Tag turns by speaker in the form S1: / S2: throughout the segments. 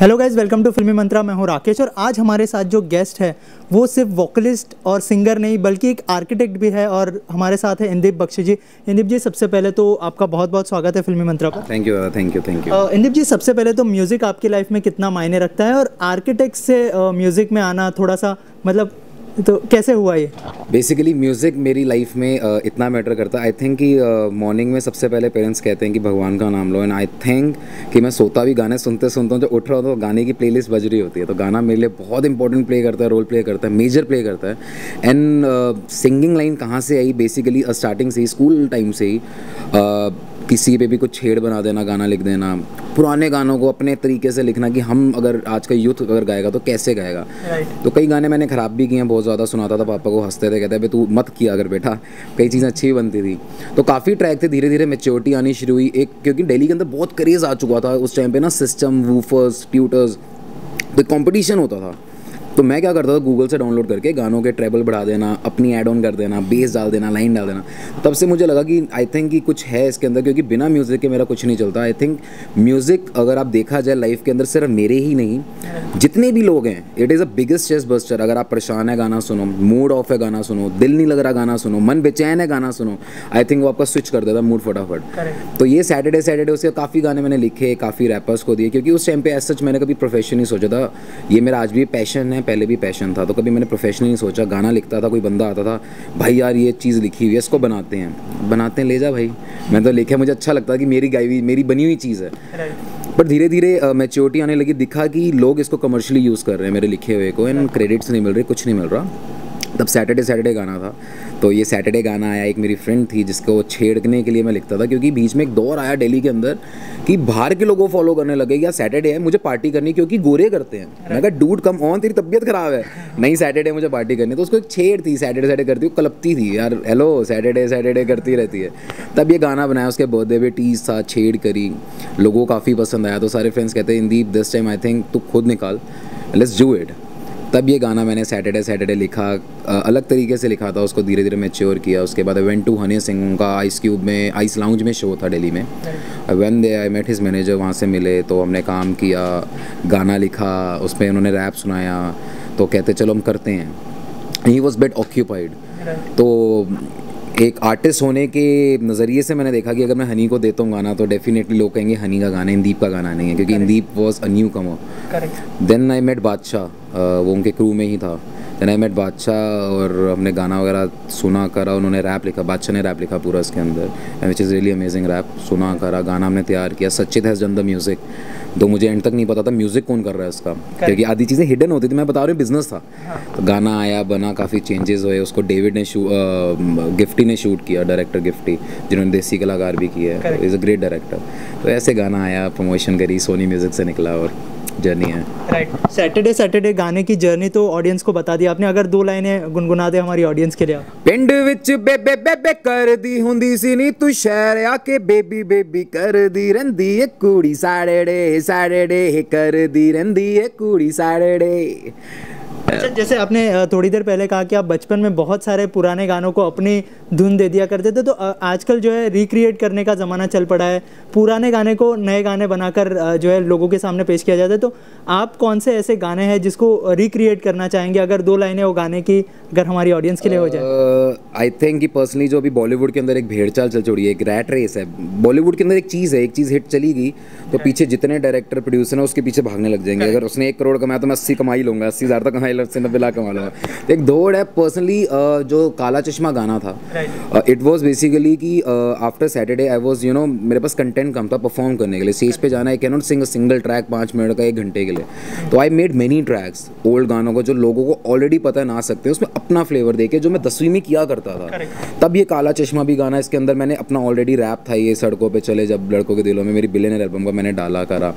S1: Hello guys, welcome to फिल्मी मंत्रा। मैं हूं राकेश और आज हमारे साथ जो गेस्ट है वो सिर्फ वोकलिस्ट और सिंगर नहीं बल्कि एक आर्किटेक्ट भी है और हमारे साथ है इंदीप बख्शी जी। इंदीप जी, सबसे पहले तो आपका बहुत बहुत स्वागत है फिल्मी मंत्रा पर।
S2: Thank you.
S1: इंदीप जी, सबसे पहले तो म्यूज़िक आपकी लाइफ में कितना मायने रखता है और आर्किटेक्ट से म्यूज़िक में आना थोड़ा सा मतलब तो कैसे हुआ ये?
S2: बेसिकली म्यूज़िक मेरी लाइफ में इतना मैटर करता है। आई थिंक कि मॉर्निंग में सबसे पहले पेरेंट्स कहते हैं कि भगवान का नाम लो, एंड आई थिंक कि मैं सोता भी गाने सुनते सुनता हूँ। जो उठ रहा हूँ तो गाने की प्लेलिस्ट बज रही होती है, तो गाना मेरे लिए बहुत इंपॉर्टेंट प्ले करता है, रोल प्ले करता है, मेजर प्ले करता है। एंड सिंगिंग लाइन कहाँ से आई? बेसिकली स्टार्टिंग से ही, स्कूल टाइम से ही किसी पे भी कुछ छेड़ बना देना, गाना लिख देना, पुराने गानों को अपने तरीके से लिखना कि हम अगर आज का यूथ अगर गाएगा तो कैसे गाएगा। तो कई गाने मैंने ख़राब भी किए हैं, बहुत ज़्यादा सुनाता था, पापा को हंसते थे, कहते हैं तू मत किया अगर बेटा। कई चीज़ें अच्छी भी बनती थी। तो काफ़ी ट्रैक थे, धीरे धीरे मैच्योरिटी आनी शुरू हुई। एक क्योंकि दिल्ली के अंदर बहुत क्रेज़ आ चुका था उस टाइम पे ना, सिस्टम, वूफर्स, ट्यूटर्स, तो कंपटीशन होता था। तो मैं क्या करता था, गूगल से डाउनलोड करके गानों के ट्रेबल बढ़ा देना, अपनी ऐड ऑन कर देना, बेस डाल देना, लाइन डाल देना। तब से मुझे लगा कि आई थिंक कि कुछ है इसके अंदर, क्योंकि बिना म्यूज़िक के मेरा कुछ नहीं चलता। आई थिंक म्यूज़िक अगर आप देखा जाए लाइफ के अंदर, सिर्फ मेरे ही नहीं, जितने भी लोग हैं, it is a biggest stress buster. अगर आप परेशान है गाना सुनो, मूड ऑफ है गाना सुनो, दिल नहीं लग रहा गाना सुनो, मन बेचैन है गाना सुनो, आई थिंक वो आपका स्विच कर देता मूड फटाफट। तो ये सैटरडे उसके काफ़ी गाने मैंने लिखे, काफ़ी रैपर्स को दिए, क्योंकि उस टाइम पे एज सच मैंने कभी प्रोफेशन नहीं सोचा था। ये मेरा आज भी पैशन है, पहले भी पैशन था, तो कभी मैंने प्रोफेशनल नहीं सोचा। गाना लिखता था, कोई बंदा आता था, भाई यार ये चीज़ लिखी हुई है, इसको बनाते हैं, ले जा भाई। मैं तो लिखा, मुझे अच्छा लगता है कि मेरी गाई हुई, मेरी बनी हुई चीज़ है। पर धीरे धीरे मैच्योरिटी आने लगी, दिखा कि लोग इसको कमर्शियली यूज़ कर रहे हैं मेरे लिखे हुए को, एंड क्रेडिट्स नहीं मिल रहे, कुछ नहीं मिल रहा। तब सैटरडे गाना था, तो ये सैटरडे गाना आया। एक मेरी फ्रेंड थी जिसको छेड़ने के लिए मैं लिखता था, क्योंकि बीच में एक दौर आया दिल्ली के अंदर कि बाहर के लोगों को फॉलो करने लगे, या सैटरडे है मुझे पार्टी करनी क्योंकि गोरे करते हैं। मैं कहा डूड कम ऑन, तेरी तबीयत खराब है, नहीं सैटरडे मुझे पार्टी करनी। तो उसको एक छेड़ थी, सैटरडे करती, वो कलपती थी यार, हेलो सैटरडे करती रहती है। तब ये गाना बनाया, उसके बर्थडे पे टीज था, छेड़ करी, लोगों को काफ़ी पसंद आया। तो सारे फ्रेंड्स कहते हैं Indeep this time I think तू खुद निकाल, लेट्स डू इट। तब ये गाना मैंने सैटरडे लिखा, अलग तरीके से लिखा था, उसको धीरे धीरे मैच्योर किया। उसके बाद I went to Honey Singh, उनका आइस क्यूब में, आइस लाउंज में शो था दिल्ली में। When they I met his manager, वहाँ से मिले, तो हमने काम किया, गाना लिखा, उसमें उन्होंने रैप सुनाया, तो कहते चलो हम करते हैं। He was bit occupied. तो एक आर्टिस्ट होने के नज़रिए से मैंने देखा कि अगर मैं हनी को देता हूँ गाना तो डेफिनेटली लोग कहेंगे हनी का गाना, इंदीप का गाना नहीं है, क्योंकि Indeep was a newcomer. Then I met Badshah, वो उनके क्रू में ही था। देन आई मेट बादशाह और हमने गाना वगैरह सुना करा, उन्होंने रैप लिखा, बादशाह ने रैप लिखा पूरा इसके अंदर, which is really amazing rap. सुना करा, गाना हमने तैयार किया। Sachit has done the music, तो मुझे एंड तक नहीं पता था म्यूज़िक कौन कर रहा है इसका, क्योंकि आधी चीज़ें हिडन होती थी, मैं बता रहा हूँ बिजनेस था। तो गाना आया, बना, काफ़ी चेंजेस हुए, उसको डेविड ने गिफ्टी ने शूट किया, डायरेक्टर गिफ्टी, जिन्होंने देसी कलाकार भी किया है, इज़ अ ग्रेट डायरेक्टर। तो ऐसे गाना आया, प्रमोशन करी, सोनी म्यूज़िक से निकला और जर्नी है।
S1: राइट, सैटरडे गाने की जर्नी तो ऑडियंस को बता दी आपने, अगर 2 लाइनें गुनगुना दे हमारी ऑडियंस के लिए।
S2: पिंड विच बेबे बेबे कर दी हुंदी सी नी तू, शहर आके बेबी कर दी रंदी ए कुड़ी, सैटरडे कर दी रंदी ए कुड़ी सैटरडे।
S1: अच्छा, जैसे आपने थोड़ी देर पहले कहा कि आप बचपन में बहुत सारे पुराने गानों को अपनी धुन दे दिया करते थे, तो आजकल जो है रिक्रिएट करने का ज़माना चल पड़ा है, पुराने गाने को नए गाने बनाकर जो है लोगों के सामने पेश किया जाता है। तो आप कौन से ऐसे गाने हैं जिसको रिक्रिएट करना चाहेंगे? अगर 2 लाइनें वो गाने की अगर हमारी ऑडियंस के लिए हो जाए।
S2: आई थिंक कि पर्सनली जो अभी बॉलीवुड के अंदर एक भेड़चाल चल चुकी है, एक रैट रेस है बॉलीवुड के अंदर। एक चीज़ हिट चली गई तो पीछे जितने डायरेक्टर प्रोड्यूसर हैं उसके पीछे भागने लग जाएंगे। अगर उसने 1 करोड़ कमाया तो मैं 80 कमा ही लूँगा, 80,000 तक कमाई, 90 लाख कमा लूँगा। एक दौड़ है। पर्सनली जो काला चश्मा गाना था, इट वॉज बेसिकली कि आफ्टर सैटरडे आई वॉज मेरे पास कंटेंट कम था परफॉर्म करने के लिए, स्टेज पे जाना है, can not sing a single track 5 minute का 1 घंटे के लिए। तो I made many tracks old गानों को जो लोगों को ऑलरेडी पता है, ना सकते हैं, उसमें अपना फ्लेवर देके, जो मैं 10वीं में किया करता था। तब ये काला चश्मा भी गाना, इसके अंदर मैंने अपना ऑलरेडी रैप था, ये सड़कों पे चले जब लड़कों के दिलों में, मेरी बिलियनर एल्बम का मैंने डाला करा।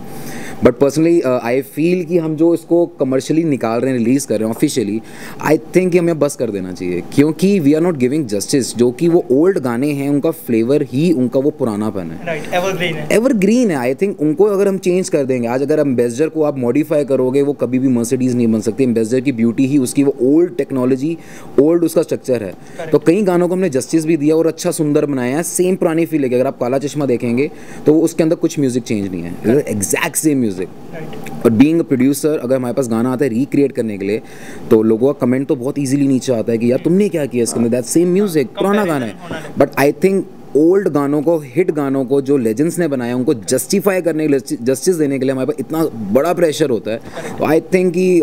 S2: बट पर्सनली आई फील कि हम जो इसको कमर्शियली निकाल रहे हैं, रिलीज़ कर रहे हैं ऑफिशियली, आई थिंक हमें बस कर देना चाहिए, क्योंकि we are not giving justice. जो कि वो ओल्ड गाने हैं उनका फ्लेवर ही उनका वो पुरानापन है,
S1: राइट, एवरग्रीन है,
S2: एवरग्रीन है। आई थिंक उनको अगर हम चेंज कर देंगे, आज अगर एम्बेसडर को आप मॉडिफाई करोगे, वो कभी भी मर्सिडीज नहीं बन सकती। एम्बेसडर की ब्यूटी ही उसकी वो ओल्ड टेक्नोलॉजी, ओल्ड उसका स्ट्रक्चर है। तो कई गानों को हमने जस्टिस भी दिया और अच्छा सुंदर बनाया है, सेम पुरानी फील है। अगर आप काला चश्मा देखेंगे तो उसके अंदर कुछ म्यूजिक चेंज नहीं है, एग्जैक्ट सेम म्यूजिक। और बीइंग अ प्रोड्यूसर, अगर हमारे पास गाना आता है रिक्रिएट करने के लिए, तो लोगों का कमेंट तो बहुत इजीली नीचे आता है कि यार तुमने क्या किया इसके अंदर, दैट सेम म्यूजिक, पुराना गाना है। बट आई थिंक ओल्ड गानों को, हिट गानों को जो लेजेंड्स ने बनाया, उनको जस्टिफाई करने के लिए, जस्टिस देने के लिए हमारे पास इतना बड़ा प्रेशर होता है। तो आई थिंक कि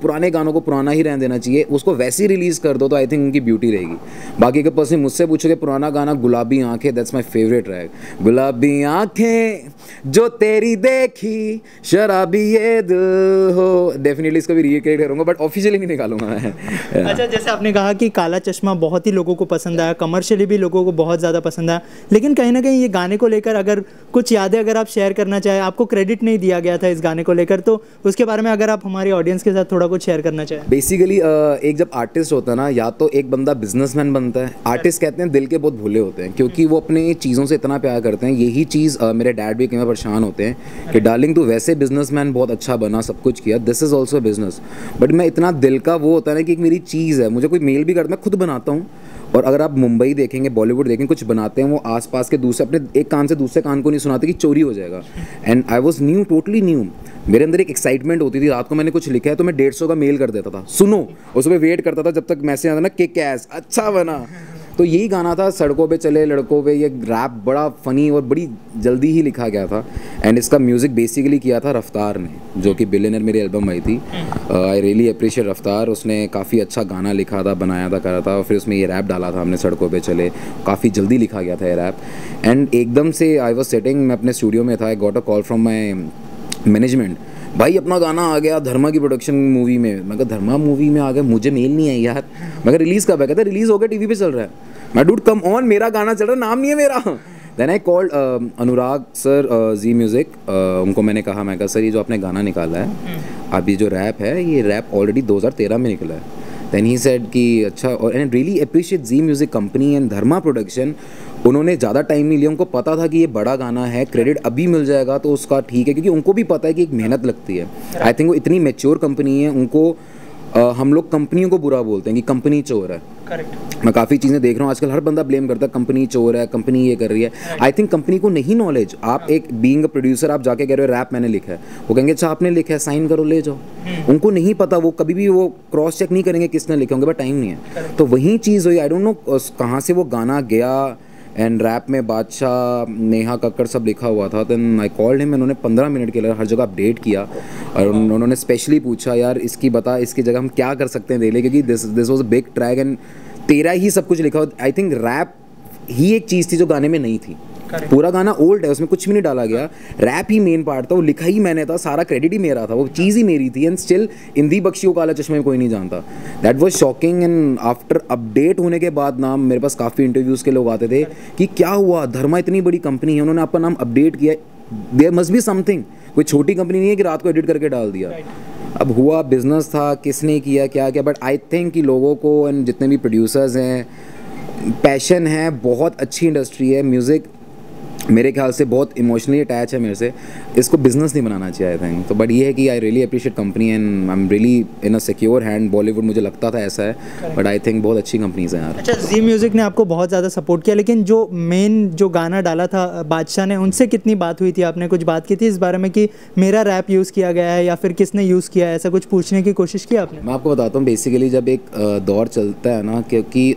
S2: पुराने गानों को पुराना ही रहने देना चाहिए, उसको वैसे ही रिलीज़ कर दो तो आई थिंक उनकी ब्यूटी रहेगी। बाकी के पर्सन मुझसे पूछोगे पुराना गाना गुलाबी आंखें, दैट्स माय फेवरेट ट्रैक। गुलाबी आंखें जो तेरी देखी शराबी ये दिल हो, डेफिनेटली इसको भी रिक्रिएट करूँगा, बट ऑफिशियली नहीं निकालूंगा मैं।
S1: अच्छा, जैसे आपने कहा कि काला चश्मा बहुत ही लोगों को पसंद आया, कमर्शियली भी लोगों को बहुत ज़्यादा पसंद आया, लेकिन कहीं ना कहीं ये गाने को लेकर अगर कुछ यादें अगर आप शेयर करना चाहें, आपको क्रेडिट नहीं दिया गया था इस गाने को लेकर, तो उसके बारे में अगर आप हमारी ऑडियंस के साथ थोड़ा कुछ शेयर करना चाहें।
S2: बेसिकली एक जब आर्टिस्ट होता है ना, या तो एक बंदा बिजनेसमैन बनता है। आर्टिस्ट कहते हैं दिल के बहुत भोले होते हैं, क्योंकि वो अपने चीज़ों से इतना प्यार करते हैं। यही चीज़ मेरे डैड भी कई बार परेशान होते हैं कि डार्लिंग तू वैसे बिजनेसमैन बहुत अच्छा बना, सब कुछ किया, this is also business, but मैं इतना दिल का वो होता है ना कि एक मेरी चीज़ है, मुझे कोई मेल भी करता मैं खुद बनाता हूँ। और अगर आप मुंबई देखेंगे, बॉलीवुड देखेंगे, कुछ बनाते हैं वो आसपास के दूसरे, अपने एक कान से दूसरे कान को नहीं सुनाते कि चोरी हो जाएगा। And I was new, totally new. मेरे अंदर एक एक्साइटमेंट होती थी, रात को मैंने कुछ लिखा है तो मैं 150 का मेल कर देता था, सुनो, उस पर वेट करता था जब तक मैसेज आता ना कि कैस अच्छा बना। तो यही गाना था, सड़कों पे चले लड़कों पे। ये रैप बड़ा फ़नी और बड़ी जल्दी ही लिखा गया था। एंड इसका म्यूज़िक बेसिकली किया था रफ्तार ने, जो कि बिलियनर मेरी एल्बम आई थी। आई रियली अप्रिशिएट रफ्तार, उसने काफ़ी अच्छा गाना लिखा था, बनाया था, करा था, और फिर उसमें ये रैप डाला था हमने, सड़कों पे चले। काफ़ी जल्दी लिखा गया था ये रैप। एंड एकदम से आई वॉज सेटिंग, मैं अपने स्टूडियो में था, आई got a call from my management, भाई अपना गाना आ गया धर्मा की प्रोडक्शन मूवी में। मैं कहा धर्मा मूवी में आ गया, मुझे मेल नहीं आई यार। मैं कहा रिलीज़ कब है? कहते रिलीज़ हो गया, टीवी पे चल रहा है। मैं डूड कम ऑन, मेरा गाना चल रहा है, नाम नहीं है मेरा। Then I called Anurag sir, Zee Music, उनको मैंने कहा, मैं कहा सर ये जो आपने गाना निकाला है, अब ये जो रैप है, ये रैप ऑलरेडी 2013 में निकला है। देन ही सेड कि अच्छा, और and really appreciate Zee Music Company and Dharma Production, उन्होंने ज़्यादा टाइम नहीं लिया, उनको पता था कि ये बड़ा गाना है, क्रेडिट अभी मिल जाएगा तो उसका ठीक है, क्योंकि उनको भी पता है कि एक मेहनत लगती है। आई थिंक वो इतनी मैच्योर कंपनी है, उनको हम लोग कंपनियों को बुरा बोलते हैं कि कंपनी चोर है।
S1: करेक्ट।
S2: मैं काफ़ी चीज़ें देख रहा हूँ आजकल, हर बंदा ब्लेम करता है कंपनी चोर है, कंपनी ये कर रही है। आई थिंक कंपनी को नहीं नॉलेज, आप एक बीइंग अ प्रोड्यूसर, आप जाके कह रहे हो रैप मैंने लिखा है, वो कहेंगे अच्छा आपने लिखा है, साइन करो ले जाओ। उनको नहीं पता, वो कभी भी वो क्रॉस चेक नहीं करेंगे किसने लिखे होंगे, बट टाइम नहीं है। तो वही चीज़ हुई, आई डोंट नो कहाँ से वो गाना गया। एंड रैप में बादशाह, नेहा कक्कड़ सब लिखा हुआ था। देन आई कॉल्ड हिम, उन्होंने 15 मिनट के लिए हर जगह अपडेट किया, और उन्होंने स्पेशली पूछा यार इसकी बता, इसकी जगह हम क्या कर सकते हैं दे ले, क्योंकि this was a big track and तेरा ही सब कुछ लिखा हुआ। आई थिंक रैप ही एक चीज़ थी जो गाने में नहीं थी। पूरा गाना ओल्ड है, उसमें कुछ भी नहीं डाला गया, रैप ही मेन पार्ट था, वो लिखा ही मैंने था, सारा क्रेडिट ही मेरा था, वो चीज़ ही मेरी थी। एंड स्टिल इंदी बख्शी को काला चश्मे में कोई नहीं जानता। That was shocking. And after update होने के बाद नाम, मेरे पास काफ़ी इंटरव्यूज़ के लोग आते थे कि क्या हुआ, धर्मा इतनी बड़ी कंपनी है, उन्होंने आपका नाम अपडेट किया, देयर मस्ट बी समथिंग, कोई छोटी कंपनी नहीं है कि रात को एडिट करके डाल दिया। अब हुआ बिजनेस था, किसने किया क्या क्या, बट आई थिंक कि लोगों को एंड जितने भी प्रोड्यूसर्स हैं, पैशन है, बहुत अच्छी इंडस्ट्री है म्यूज़िक, मेरे ख्याल से बहुत इमोशनली अटैच है मेरे से, इसको बिजनेस नहीं बनाना चाहिए आई थिंक। तो बट ये है कि I really appreciate company and I am really in a secure hand. Bollywood मुझे लगता था ऐसा है, बट आई थिंक बहुत अच्छी कंपनीज हैं यार।
S1: अच्छा, जी म्यूज़िक ने आपको बहुत ज़्यादा सपोर्ट किया, लेकिन जो मेन जो गाना डाला था बादशाह ने, उनसे कितनी बात हुई थी? आपने कुछ बात की थी इस बारे में कि मेरा रैप यूज़ किया गया है या फिर किसने यूज़ किया है, ऐसा कुछ पूछने की कोशिश की आपने?
S2: मैं आपको बताता हूँ, बेसिकली जब एक दौर चलता है ना, क्योंकि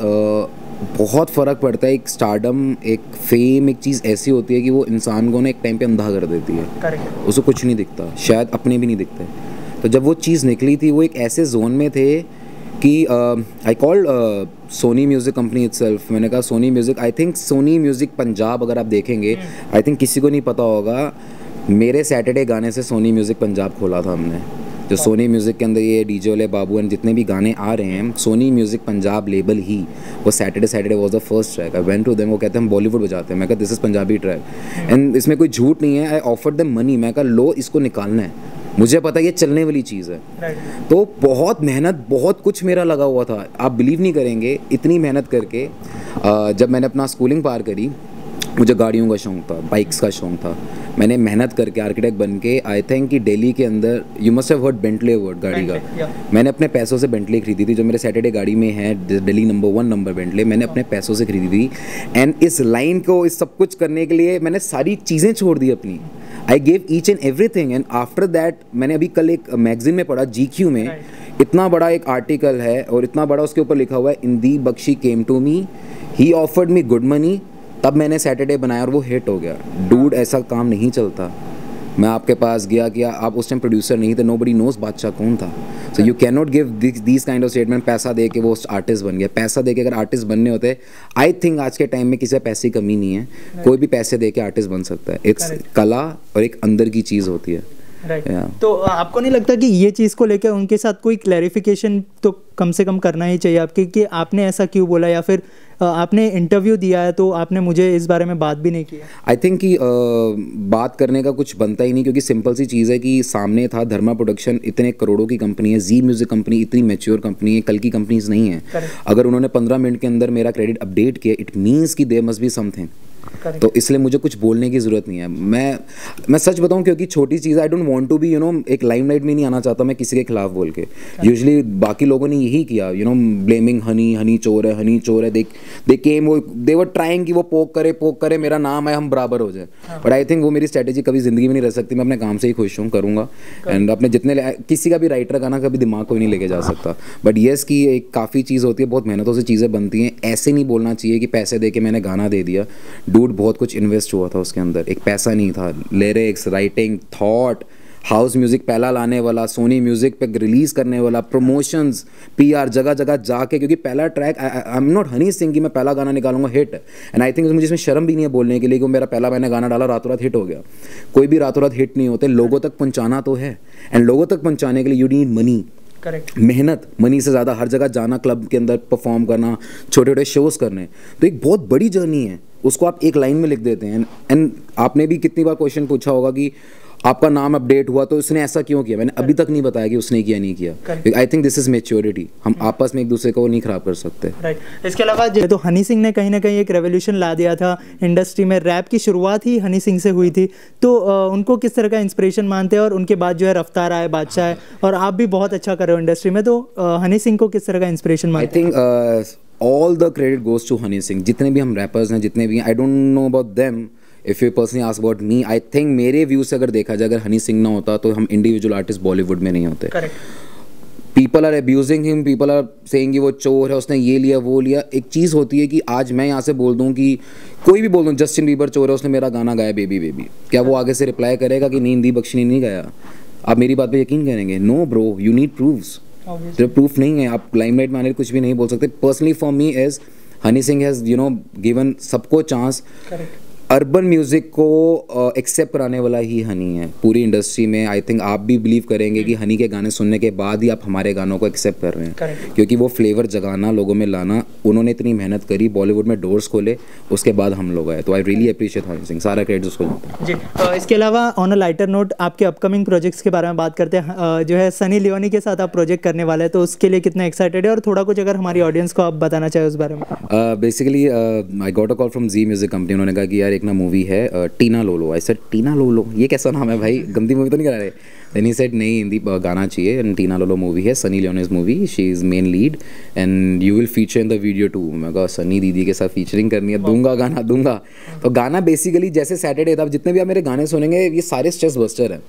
S2: बहुत फ़र्क पड़ता है, एक स्टारडम, एक फेम, एक चीज़ ऐसी होती है कि वो इंसान को ना एक टाइम पे अंधा कर देती है।
S1: करेक्ट।
S2: उसको कुछ नहीं दिखता, शायद अपने भी नहीं दिखते। तो जब वो चीज़ निकली थी, वो एक ऐसे जोन में थे कि I called Sony Music Company itself. मैंने कहा Sony Music, I think Sony Music Punjab अगर आप देखेंगे, आई थिंक किसी को नहीं पता होगा, मेरे सैटरडे गाने से सोनी म्यूज़िक पंजाब खोला था हमने। जो सोनी म्यूज़िक के अंदर ये डीजे वाले बाबू एंड जितने भी गाने आ रहे हैं, सोनी म्यूज़िक पंजाब लेबल ही, वो Saturday was the first track. I went to them, वो कहते हैं हम बॉलीवुड बजाते हैं। मैं कहा this is Punjabi track and इसमें कोई झूठ नहीं है। आई ऑफर्ड देम मनी, मैं कहा लो इसको निकालना है, मुझे पता है ये चलने वाली चीज़ है। तो बहुत मेहनत, बहुत कुछ मेरा लगा हुआ था। आप बिलीव नहीं करेंगे, इतनी मेहनत करके जब मैंने अपना स्कूलिंग पार करी, मुझे गाड़ियों का शौक़ था, बाइक्स का शौक़ था। मैंने मेहनत करके आर्किटेक्ट बन के, आई थिंक कि दिल्ली के अंदर you must have heard Bentley word गाड़ी का। मैंने अपने पैसों से बेंटले खरीदी थी, जो मेरे सैटरडे गाड़ी में है, दिल्ली नंबर 1 नंबर बेंटले, मैंने अपने पैसों से खरीदी थी। एंड इस लाइन को, इस सब कुछ करने के लिए मैंने सारी चीज़ें छोड़ दी अपनी। I gave each and everything. And after that मैंने अभी कल एक मैगजीन में पढ़ा, GQ में, इतना बड़ा एक आर्टिकल है और इतना बड़ा उसके ऊपर लिखा हुआ है, Indeep Bakshi came to me, he offered me good money, तब मैंने सैटरडे बनाया और वो हिट हो गया। डूड, ऐसा काम नहीं चलता। मैं आपके पास गया कि आप उस टाइम प्रोड्यूसर नहीं थे, नोबडी नोज बादशाह कौन था। So you can not give these kind of statement, पैसा दे के वो आर्टिस्ट बन गया। पैसा दे के अगर आर्टिस्ट बनने होते, आई थिंक आज के टाइम में किसी पैसे की कमी नहीं है, कोई भी पैसे दे के आर्टिस्ट बन सकता है। इट्स कला और एक अंदर की चीज़ होती है।
S1: तो आपको नहीं लगता कि ये चीज़ को लेकर उनके साथ कोई क्लैरिफिकेशन तो कम से कम करना ही चाहिए आपके, कि आपने ऐसा क्यों बोला, या फिर आपने इंटरव्यू दिया है तो आपने मुझे इस बारे में बात भी नहीं किया?
S2: आई थिंक कि बात करने का कुछ बनता ही नहीं, क्योंकि सिंपल सी चीज़ है कि सामने था धर्मा प्रोडक्शन, इतने करोड़ों की कंपनी है, जी म्यूजिक कंपनी इतनी मैच्योर कंपनी है, कल की कंपनीज नहीं है। अगर उन्होंने 15 मिनट के अंदर मेरा क्रेडिट अपडेट किया, इट मीन्स कि देयर मस्ट बी समथिंग। तो इसलिए मुझे कुछ बोलने की ज़रूरत नहीं है। मैं सच बताऊं, क्योंकि छोटी चीज़, I don't want to be एक लाइमलाइट में नहीं आना चाहता मैं किसी के खिलाफ बोल के। यूजुअली बाकी लोगों ने यही किया, ब्लेमिंग हनी चोर है, दे वर ट्राइंग कि वो पोक करे मेरा नाम है, हम बराबर हो जाए। बट आई थिंक वो मेरी स्ट्रेटेजी कभी ज़िंदगी में नहीं रह सकती। मैं अपने काम से ही खुश हूँ, करूँगा। एंड अपने जितने, किसी का भी राइटर का ना कभी दिमाग कोई नहीं लेके जा सकता। बट येस कि एक काफ़ी चीज़ होती है, बहुत मेहनतों से चीज़ें बनती हैं। ऐसे नहीं बोलना चाहिए कि पैसे दे के मैंने गाना दे दिया। डूड, बहुत कुछ इन्वेस्ट हुआ था उसके अंदर, एक पैसा नहीं था। Lyrics, writing, thought, house music पहला लाने वाला, सोनी म्यूजिक पे रिलीज करने वाला, प्रमोशंस, PR, जगह जगह जाके, क्योंकि पहला track, I am not Honey Singh कि मैं पहला गाना निकालूंगा हिट। एंड आई थिंक मुझे इसमें शर्म भी नहीं है बोलने के लिए कि मेरा पहला मैंने गाना डाला, रातों रात हिट हो गया। कोई भी रातों रात हिट नहीं होते, लोगों तक पहुंचाना तो है। एंड लोगों तक पहुंचाने के लिए यू नीड मनी।
S1: करेक्ट।
S2: मेहनत, मनी से ज़्यादा हर जगह जाना, क्लब के अंदर परफॉर्म करना, छोटे छोटे शोज करने, तो एक बहुत बड़ी जर्नी है। उसको आप एक लाइन में लिख देते हैं। एंड आपने भी कितनी बार क्वेश्चन पूछा होगा कि आपका नाम अपडेट हुआ तो उसने ऐसा क्यों किया। मैंने अभी तक नहीं बताया कि उसने किया नहीं किया। I think this is maturity. हम आपस में एक दूसरे को नहीं खराब कर सकते।
S1: राइट। इसके अलावा तो हनी सिंह ने कहीं ना कहीं एक रेवोल्यूशन ला दिया था इंडस्ट्री में। रैप की शुरुआत ही हनी सिंह से हुई थी, तो उनको किस तरह का इंस्पिरेशन मानते हैं? और उनके बाद जो है रफ्तार आए, बादशाह है, और आप भी बहुत अच्छा कर रहे हो इंडस्ट्री में, तो हनी सिंह को किस तरह का इंस्पिरेशन मानते हैं?
S2: I think all the credit goes to Honey Singh. जितने भी हम रैपर्स हैं, जितने भी हैं, I don't know about them, if you personally ask about me, I think मेरे व्यू से अगर देखा जाए, अगर हनी सिंह ना होता तो हम इंडिविजुअल आर्टिस्ट बॉलीवुड में नहीं होते। People are abusing him, people are saying कि वो चोर है, उसने ये लिया वो लिया। एक चीज़ होती है कि आज मैं यहाँ से बोल दूँ कि कोई भी बोल दूँ जस्टिन बीबर चोर है, उसने मेरा गाना गाया बेबी बेबी, क्या वो आगे से रिप्लाई करेगा कि नहीं, इंदीप बख्शी ने नहीं गाया? आप मेरी बात पे यकीन करेंगे? No bro, you need proofs. जब प्रूफ नहीं है, आप लाइमलाइट में आने कुछ भी नहीं बोल सकते। Personally for me is Honey Singh has given सबको चांस। अर्बन म्यूज़िक को एक्सेप्ट कराने वाला ही हनी है पूरी इंडस्ट्री में। आई थिंक आप भी बिलीव करेंगे कि हनी के गाने सुनने के बाद ही आप हमारे गानों को एक्सेप्ट कर रहे हैं, क्योंकि वो फ्लेवर जगाना, लोगों में लाना, उन्होंने इतनी मेहनत करी, बॉलीवुड में डोर्स खोले, उसके बाद हम लोग आए। तो I really appreciate Honey Singh, सारा क्रेडिट उसको जाता है
S1: जी। इसके अलावा ऑन अ लाइटर नोट, आपके अपकमिंग प्रोजेक्ट्स के बारे में बात करते हैं। जो है सनी लियोनी के साथ आप प्रोजेक्ट करने वाले हैं, तो उसके लिए कितना एक्साइटेड है, और थोड़ा कुछ अगर हमारी ऑडियंस को आप बताना चाहें उस बारे में?
S2: Basically I got a call from Zee Music Company. उन्होंने कहा कि यार एक ना मूवी है टीना लोलो। आई सेड टीना लोलो, ये कैसा नाम है भाई, गंदी मूवी तो नहीं करा रहे? देन ही सेड नहीं, हिंदी गाना चाहिए, एंड टीना लोलो मूवी है, Sunny Leone's movie, she is main lead and you will feature in the video too. मैं कहा सनी दीदी के साथ फीचरिंग करनी है, दूंगा गाना दूंगा। तो गाना बेसिकली जैसे सैटरडे था, जितने भी आप मेरे गाने सुनेंगे ये सारे स्ट्रेस बस्टर हैं।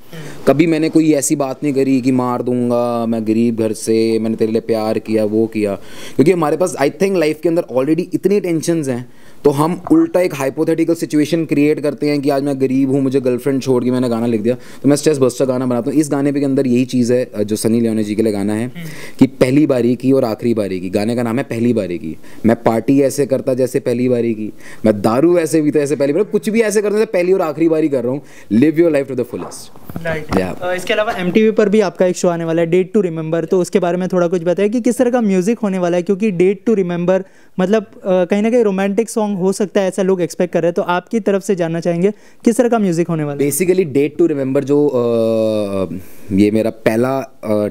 S2: कभी मैंने कोई ऐसी बात नहीं करी कि मार दूंगा, मैं गरीब घर से, मैंने तेरे लिए प्यार किया, वो किया, क्योंकि हमारे पास आई थिंक लाइफ के अंदर ऑलरेडी इतनी टेंशन्स हैं, तो हम उल्टा एक हाइपोथेटिकल सिचुएशन क्रिएट करते हैं कि आज मैं गरीब हूँ, मुझे गर्लफ्रेंड छोड़ के मैंने गाना लिख दिया, तो मैं स्ट्रेस बस्टर गाना बनाता हूँ। इस गाने के अंदर यही चीज़ है जो सनी लियोनी जी के लिए गाना है कि पहली बारी की और आखिरी बारी की। गाने का नाम है पहली बारी की। मैं पार्टी ऐसे करता जैसे पहली बारी की, मैं दारू ऐसे पीता ऐसे पहली बार, कुछ भी ऐसे करता जैसे पहली और आखिरी बारी कर रहा हूँ। Live your life to the fullest.
S1: Right.
S2: Yeah.
S1: इसके अलावा MTV पर भी आपका एक शो आने वाला है, डेट टू रिमेंबर, तो उसके बारे में थोड़ा कुछ बताइए कि किस तरह का म्यूजिक होने वाला है, क्योंकि डेट टू रिमेंबर मतलब कहीं ना कहीं रोमांटिक सॉन्ग हो सकता है, ऐसा लोग एक्सपेक्ट कर रहे हैं, तो आपकी तरफ से जानना चाहेंगे किस तरह का म्यूजिक होने वाला है।
S2: बेसिकली डेट टू रिमेंबर जो ये मेरा पहला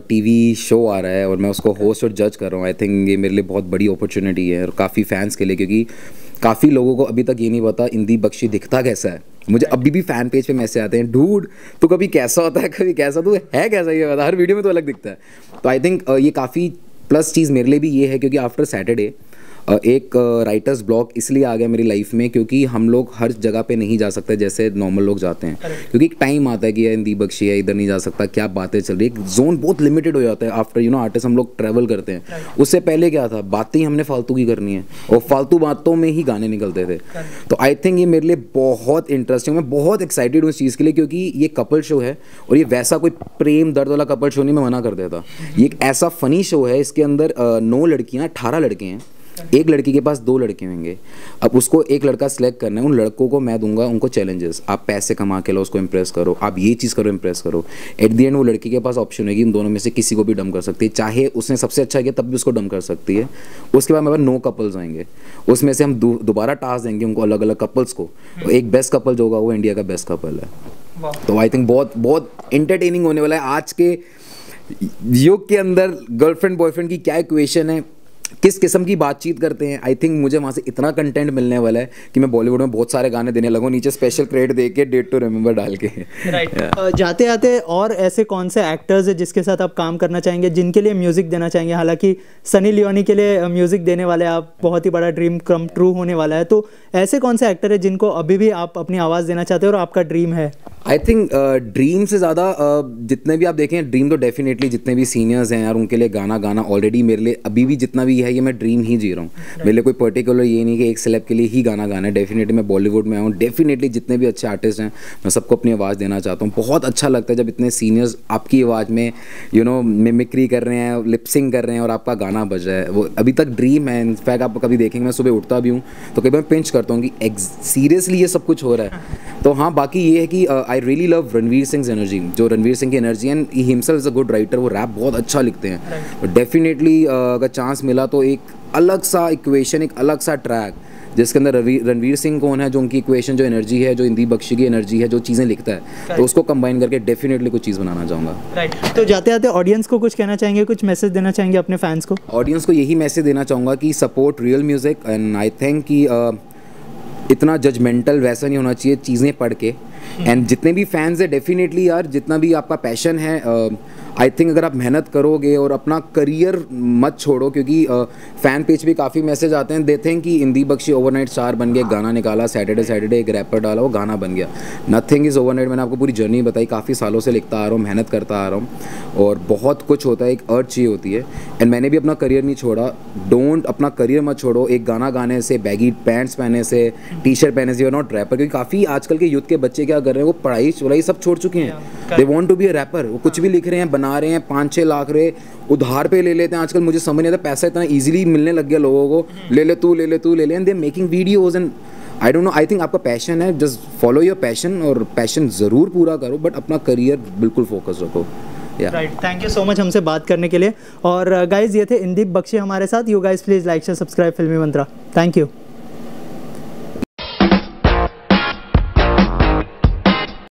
S2: टीवी शो आ रहा है और मैं उसको होस्ट और जज कर रहा हूँ, आई थिंक ये मेरे लिए बहुत बड़ी अपॉर्चुनिटी है और काफ़ी फैंस के लिए, क्योंकि काफ़ी लोगों को अभी तक ये नहीं पता इंदीप बख्शी दिखता कैसा है। मुझे अभी भी फैन पेज पे मैसेज आते हैं, डूड तो कभी कैसा होता है, कभी कैसा, तू है कैसा, ये बता, हर वीडियो में तो अलग दिखता है। तो आई थिंक ये काफ़ी प्लस चीज़ मेरे लिए भी ये है, क्योंकि आफ्टर सैटरडे एक राइटर्स ब्लॉक इसलिए आ गया मेरी लाइफ में, क्योंकि हम लोग हर जगह पे नहीं जा सकते जैसे नॉर्मल लोग जाते हैं, क्योंकि एक टाइम आता है कि यार इंदीप बख्शी है, इधर नहीं जा सकता, क्या बातें चल रही है, एक जोन बहुत लिमिटेड हो जाता है आफ्टर आर्टिस्ट हम लोग ट्रैवल करते हैं। उससे पहले क्या था, बातें ही हमने फालतू की करनी है और फालतू बातों में ही गाने निकलते थे। तो आई थिंक ये मेरे लिए बहुत इंटरेस्टिंग, मैं बहुत एक्साइटेड हूँ इस चीज़ के लिए, क्योंकि ये कपल शो है और ये वैसा कोई प्रेम दर्द वाला कपल शो नहीं, मैं मना कर देता। ये एक ऐसा फनी शो है, इसके अंदर 9 लड़कियाँ 18 लड़के हैं, एक लड़की के पास 2 लड़के होंगे। अब उसको एक लड़का सिलेक्ट करना है, उन लड़कों को मैं दूंगा उनको चैलेंजेस, आप पैसे कमा के लो, उसको इंप्रेस करो, आप ये चीज़ करो, इंप्रेस करो। एट द एंड वो लड़की के पास ऑप्शन होगी, इन दोनों में से किसी को भी डम कर सकती है, चाहे उसने सबसे अच्छा किया तब भी उसको डम कर सकती है। उसके बाद मेरे पास 9 कपल्स आएंगे, उसमें से हम दोबारा टास्क देंगे उनको, अलग अलग कपल्स को। तो एक बेस्ट कपल जो होगा वो इंडिया का बेस्ट कपल है। तो आई थिंक बहुत बहुत इंटरटेनिंग होने वाला है। आज के युग के अंदर गर्लफ्रेंड बॉयफ्रेंड की क्या इक्वेशन है, किस किस्म की बातचीत करते हैं, आई थिंक मुझे वहाँ से इतना कंटेंट मिलने वाला है कि मैं बॉलीवुड में बहुत सारे गाने देने लगूँ, नीचे स्पेशल क्रेडिट दे के डेट टू रिमेंबर डाल के।
S1: राइट। जाते आते और ऐसे कौन से एक्टर्स हैं जिसके साथ आप काम करना चाहेंगे, जिनके लिए म्यूज़िक देना चाहेंगे? हालांकि सनी लियोनी के लिए म्यूज़िक देने वाले आप, बहुत ही बड़ा ड्रीम कम ट्रू होने वाला है, तो ऐसे कौन से एक्टर है जिनको अभी भी आप अपनी आवाज़ देना चाहते हो और आपका ड्रीम है?
S2: आई थिंक ड्रीम से ज़्यादा जितने भी आप देखें, ड्रीम तो डेफिनेटली जितने भी सीनियर्स हैं यार उनके लिए गाना गाना ऑलरेडी मेरे लिए अभी भी जितना भी है, ये मैं ड्रीम ही जी रहा हूँ। मेरे लिए कोई पर्टिकुलर ये नहीं कि एक सेलेब के लिए ही गाना गाना है। डेफिनेटली मैं बॉलीवुड में आऊँ, डेफिनेटली जितने भी अच्छे आर्टिस्ट हैं मैं सबको अपनी आवाज़ देना चाहता हूँ। बहुत अच्छा लगता है जब इतने सीनियर्स आपकी आवाज़ में मिमिक्री कर रहे हैं, लिपसिंग कर रहे हैं और आपका गाना बज रहा है। वो अभी तक ड्रीम है। इनफैक्ट आप कभी देखेंगे मैं सुबह उठता भी हूँ तो कभी मैं पिंच करता हूँ कि सीरियसली ये सब कुछ हो रहा है। तो हाँ, बाकी ये है कि I really love Ranveer Singh energy, जो रणवीर सिंह की energy and he himself is a good writer, वो रैप बहुत अच्छा लिखते हैं। डेफिनेटली अगर चांस मिला तो एक अलग सा इक्वेशन, एक अलग सा ट्रैक जिसके अंदर रणवीर सिंह कौन है, जो उनकी इक्वेशन, जो एनर्जी है, जो इंदीप बख्शी की एनर्जी है, जो चीज़ें लिखता है, तो उसको कंबाइन करके डेफिनेटली कुछ चीज़ बनाना चाहूँगा।
S1: राइट। तो जाते जाते ऑडियंस को कुछ कहना चाहेंगे, कुछ मैसेज देना चाहेंगे अपने फैंस को?
S2: ऑडियंस को यही मैसेज देना चाहूँगा कि support real music and I think कि इतना जजमेंटल वैसा नहीं होना चाहिए चीज़ें पढ़ के। एंड जितने भी फैंस हैं डेफिनेटली यार, जितना भी आपका पैशन है, आई थिंक अगर आप मेहनत करोगे और अपना करियर मत छोड़ो, क्योंकि फ़ैन पेज पे काफ़ी मैसेज आते हैं, देते हैं कि इंदीप बख्शी ओवरनाइट स्टार बन गया, गाना निकाला, सैटरडे एक रैपर डाला, वो गाना बन गया। Nothing is overnight. मैंने आपको पूरी जर्नी बताई, काफ़ी सालों से लिखता आ रहा हूँ, मेहनत करता आ रहा हूँ और बहुत कुछ होता है, एक अर्थ चाहिए होती है। एंड मैंने भी अपना करियर नहीं छोड़ा। डोंट अपना करियर मत छोड़ो एक गाना गाने से, बैगी पैंट्स पहने से, टी शर्ट पहने से, यू आर नॉट रैपर। क्योंकि काफ़ी आजकल के यूथ के बच्चे क्या कर रहे हैं, वो पढ़ाई सब छोड़ चुके हैं। They want to be a rapper. वो कुछ भी लिख रहे हैं, बना रहे हैं, 5-6 लाख रहे उधार पे ले लेते हैं। आजकल मुझे समझ नहीं आता, पैसा इतना इजीली मिलने लग गया लोगों को, ले ले तू and they making videos. And I don't no, I think आपका पैशन है, जस्ट फॉलो योर पैशन और पैशन ज़रूर पूरा करो, बट अपना करियर बिल्कुल फोकस रखो।
S1: Right. Thank you so much हमसे बात करने के लिए। और गाइज ये थे इंदीप बख्शी हमारे साथ। You guys please like share subscribe फिल्मी मंत्रा। Thank you.